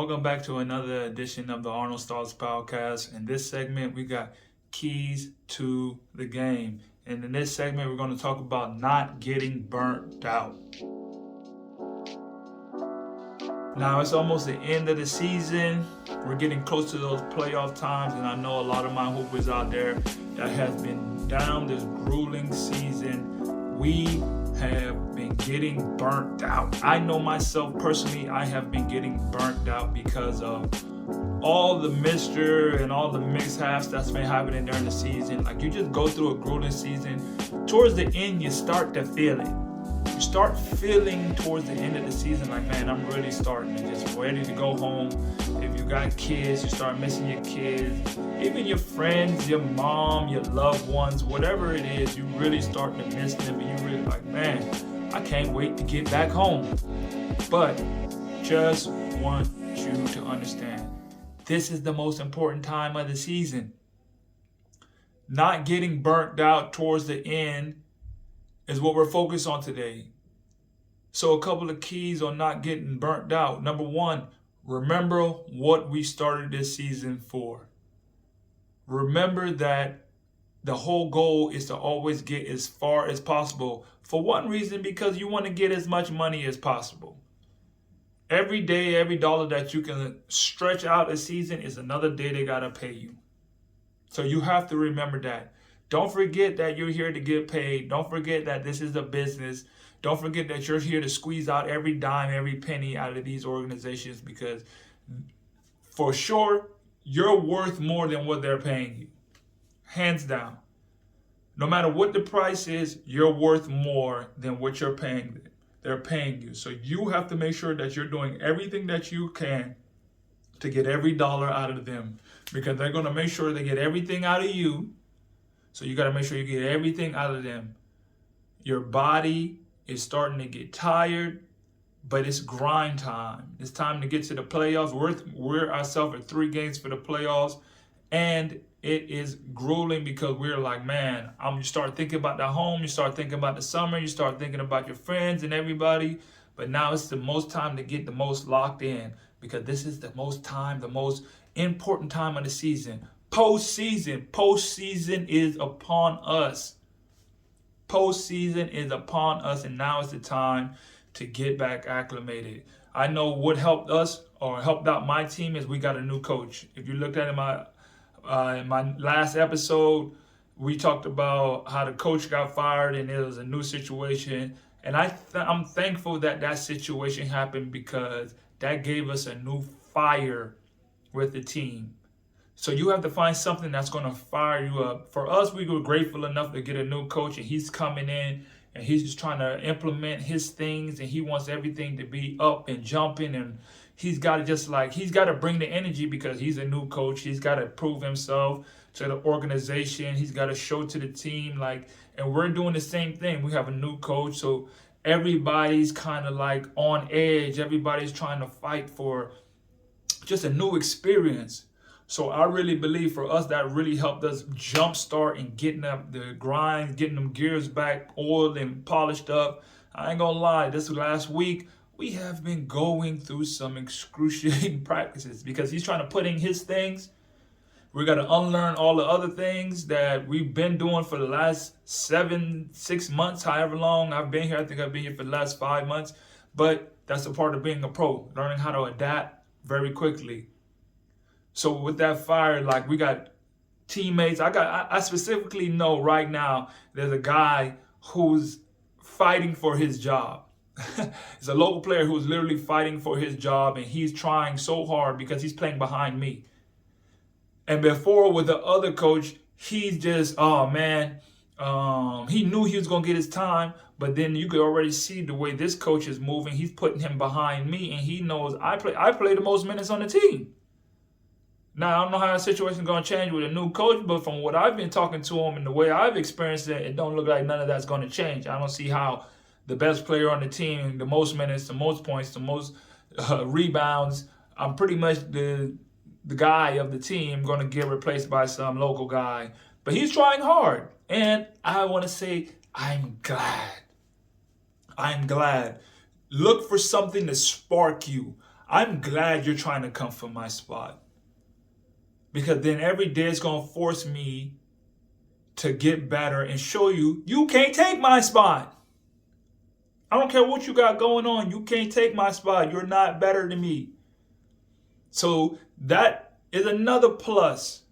Welcome back to another edition of the Arnold Stars Podcast. In this segment, we got keys to the game. And in this segment, we're going to talk about not getting burnt out. Now, it's almost the end of the season. We're getting close to those playoff times, and I know a lot of my hoopers out there that has been down this grueling season. We have been getting burnt out. I know myself personally, I have been getting burnt out because of all the mixture and all the mishaps that's been happening during the season. Like, you just go through a grueling season. Towards the end, you start to feel it. You start feeling towards the end of the season like, man, I'm really starting to just ready to go home. If you got kids, you start missing your kids, even your friends, your mom, your loved ones, whatever it is, you really start to miss them, and you really like, man, I can't wait to get back home. But just want you to understand, this is the most important time of the season. Not getting burnt out towards the end is what we're focused on today. So a couple of keys on not getting burnt out. Number one, remember what we started this season for. Remember that the whole goal is to always get as far as possible. For one reason, because you want to get as much money as possible. Every day, every dollar that you can stretch out a season is another day they got to pay you. So you have to remember that. Don't forget that you're here to get paid. Don't forget that this is a business. Don't forget that you're here to squeeze out every dime, every penny out of these organizations, because for sure, you're worth more than what they're paying you. Hands down. No matter what the price is, you're worth more than what you're paying them. They're paying you. So you have to make sure that you're doing everything that you can to get every dollar out of them, because they're going to make sure they get everything out of you. So you got to make sure you get everything out of them. Your body is starting to get tired, but it's grind time. It's time to get to the playoffs. We're ourselves at 3 games for the playoffs, and it is grueling because we're like, man, you start thinking about the home, you start thinking about the summer, you start thinking about your friends and everybody. But now it's the most time to get the most locked in, because this is the most important time of the season. Postseason is upon us. Postseason is upon us, and now is the time to get back acclimated. I know what helped us or helped out my team is we got a new coach. If you looked at in my last episode, we talked about how the coach got fired and it was a new situation. And I'm thankful that situation happened, because that gave us a new fire with the team. So you have to find something that's going to fire you up. For us, we were grateful enough to get a new coach, and he's coming in and he's just trying to implement his things, and he wants everything to be up and jumping, and he's got to bring the energy, because he's a new coach. He's got to prove himself to the organization. He's got to show to the team, and we're doing the same thing. We have a new coach, so everybody's kind of like on edge. Everybody's trying to fight for just a new experience. So I really believe for us, that really helped us jumpstart and getting up the grind, getting them gears back oiled and polished up. I ain't gonna lie, this last week, we have been going through some excruciating practices, because he's trying to put in his things. We got to unlearn all the other things that we've been doing for the last 6 months, however long I've been here. I think I've been here for the last 5 months. But that's a part of being a pro, learning how to adapt very quickly. So with that fire, we got teammates. I specifically know right now there's a guy who's fighting for his job. It's a local player who's literally fighting for his job, and he's trying so hard because he's playing behind me. And before, with the other coach, he's just, he knew he was going to get his time, but then you could already see the way this coach is moving. He's putting him behind me, and he knows I play the most minutes on the team. Now, I don't know how that situation is going to change with a new coach, but from what I've been talking to him and the way I've experienced it, it don't look like none of that's going to change. I don't see how the best player on the team, the most minutes, the most points, the most rebounds, I'm pretty much the guy of the team going to get replaced by some local guy. But he's trying hard, and I want to say I'm glad. Look for something to spark you. I'm glad you're trying to come for my spot. Because then every day it's going to force me to get better and show you, you can't take my spot. I don't care what you got going on. You can't take my spot. You're not better than me. So that is another plus.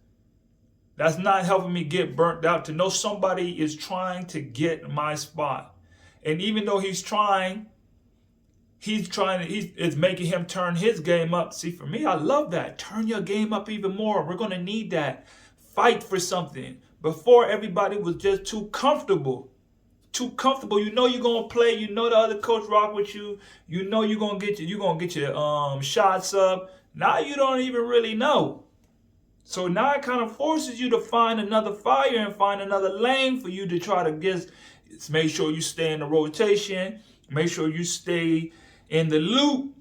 That's not helping me get burnt out, to know somebody is trying to get my spot. And even though it's making him turn his game up. See, for me, I love that. Turn your game up even more. We're going to need that. Fight for something. Before, everybody was just too comfortable. Too comfortable. You know you're going to play. You know the other coach rock with you. You know you're going to get your shots up. Now you don't even really know. So now it kind of forces you to find another fire and find another lane for you to try to make sure you stay in the rotation. Make sure you stay in the loop,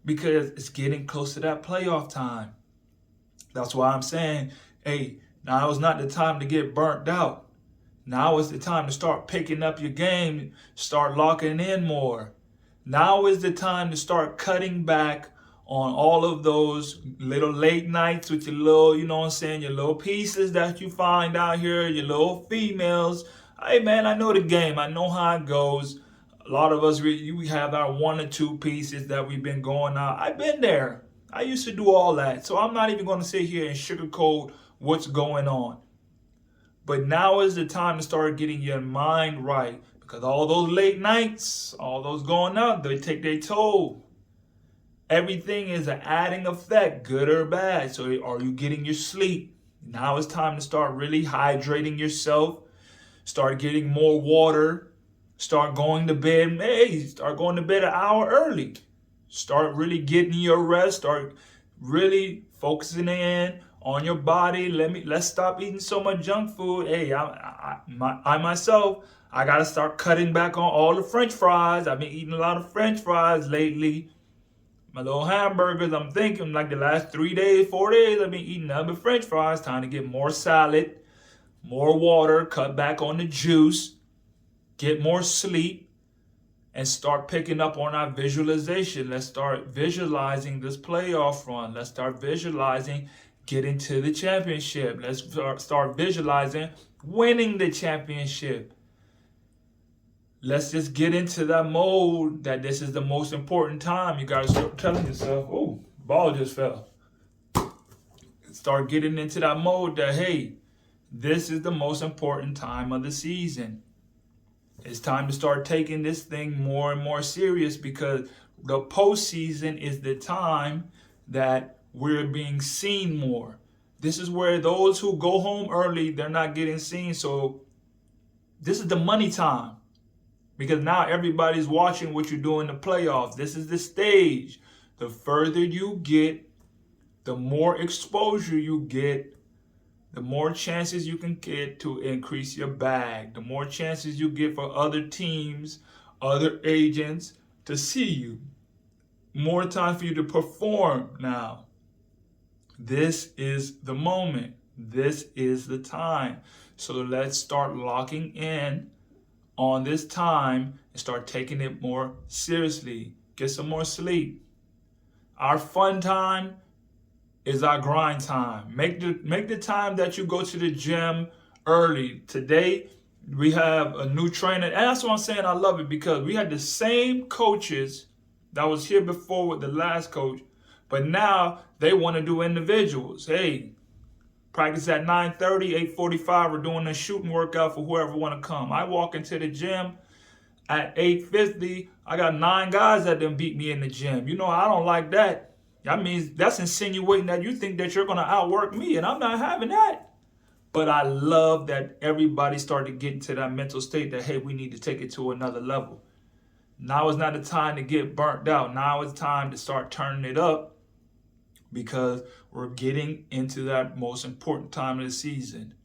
because it's getting close to that playoff time. That's why I'm saying, hey, now is not the time to get burnt out. Now is the time to start picking up your game, start locking in more. Now is the time to start cutting back on all of those little late nights with your little, you know what I'm saying, your little pieces that you find out here, your little females. Hey, man, I know the game. I know how it goes. A lot of us, we have our 1 or 2 pieces that we've been going out. I've been there. I used to do all that. So I'm not even going to sit here and sugarcoat what's going on. But now is the time to start getting your mind right. Because all those late nights, all those going out, they take their toll. Everything is an adding effect, good or bad. So are you getting your sleep? Now it's time to start really hydrating yourself. Start getting more water. Start going to bed. Hey, start going to bed an hour early. Start really getting your rest. Start really focusing in on your body. Let's stop eating so much junk food. Hey, I myself, I gotta start cutting back on all the French fries. I've been eating a lot of French fries lately. My little hamburgers, I'm thinking like the last 3 days, 4 days, I've been eating nothing but French fries. Time to get more salad, more water, cut back on the juice, get more sleep, and start picking up on our visualization. Let's start visualizing this playoff run. Let's start visualizing getting to the championship. Let's start visualizing winning the championship. Let's just get into that mode that this is the most important time. You guys start telling yourself, oh, ball just fell. Start getting into that mode that, hey, this is the most important time of the season. It's time to start taking this thing more and more serious, because the postseason is the time that we're being seen more. This is where those who go home early, they're not getting seen. So this is the money time, because now everybody's watching what you do in the playoffs. This is the stage. The further you get, the more exposure you get, the more chances you can get to increase your bag, the more chances you get for other teams, other agents to see you. More time for you to perform now. This is the moment. This is the time. So let's start locking in on this time and start taking it more seriously. Get some more sleep. Our fun time is our grind time. Make the time that you go to the gym early. Today, we have a new trainer. And that's what I'm saying. I love it, because we had the same coaches that was here before with the last coach, but now they want to do individuals. Hey, practice at 9:30, 8:45. We're doing a shooting workout for whoever want to come. I walk into the gym at 8:50. I got 9 guys that done beat me in the gym. You know, I don't like that. That means that's insinuating that you think that you're going to outwork me, and I'm not having that. But I love that everybody started getting to that mental state that, hey, we need to take it to another level. Now is not the time to get burnt out. Now is time to start turning it up, because we're getting into that most important time of the season.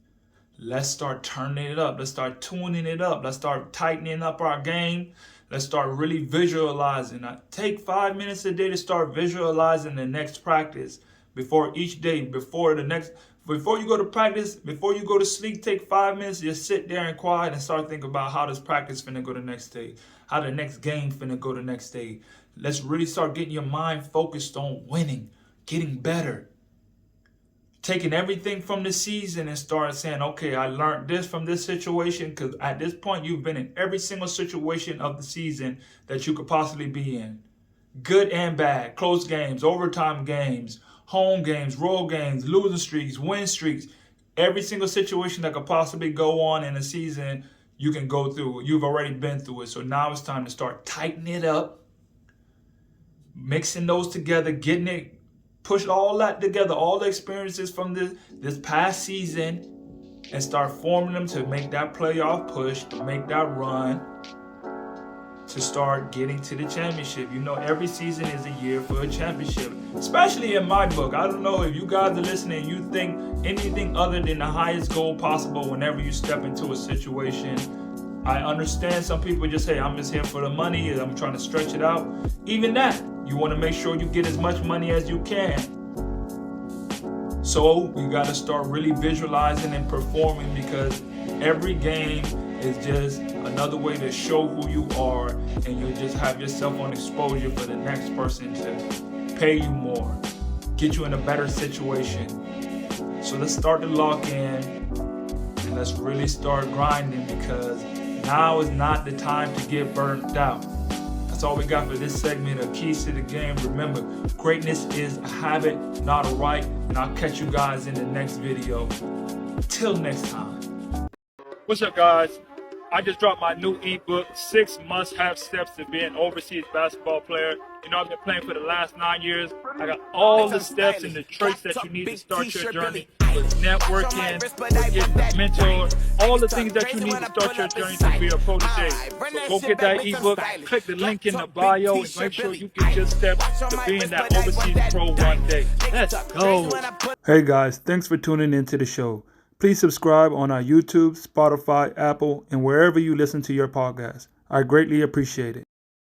Let's start turning it up. Let's start tuning it up. Let's start tightening up our game. Let's start really visualizing. Take 5 minutes a day to start visualizing the next practice before each day, before you go to practice, before you go to sleep. Take 5 minutes, just sit there and quiet and start thinking about how this practice finna go the next day, how the next game finna go the next day. Let's really start getting your mind focused on winning, getting better. Taking everything from the season and start saying, okay, I learned this from this situation, because at this point, you've been in every single situation of the season that you could possibly be in. Good and bad, close games, overtime games, home games, road games, losing streaks, win streaks. Every single situation that could possibly go on in a season, you can go through. You've already been through it. So now it's time to start tightening it up, mixing those together, getting it, push all that together, all the experiences from this past season, and start forming them to make that playoff push, to make that run, to start getting to the championship. You know, every season is a year for a championship, especially in my book. I don't know if you guys are listening and you think anything other than the highest goal possible whenever you step into a situation. I understand some people just say, I'm just here for the money, and I'm trying to stretch it out. Even that, you want to make sure you get as much money as you can. So you got to start really visualizing and performing, because every game is just another way to show who you are, and you'll just have yourself on exposure for the next person to pay you more, get you in a better situation. So let's start to lock in, and let's really start grinding, because now is not the time to get burnt out. That's all we got for this segment of Keys to the Game. Remember, greatness is a habit, not a right, and I'll catch you guys in the next video. Till next time. What's up, guys? I just dropped my new ebook, 6 Must-Have Steps to Be an Overseas Basketball Player. You know, I've been playing for the last 9 years. I got all the steps and the traits that you need to start your journey with networking, with getting a mentor, all the things that you need to start your journey to be a protege. So go get that ebook, click the link in the bio, and make sure you get your steps to being that overseas pro one day. Let's go. Hey guys, thanks for tuning into the show. Please subscribe on our YouTube, Spotify, Apple, and wherever you listen to your podcast. I greatly appreciate it.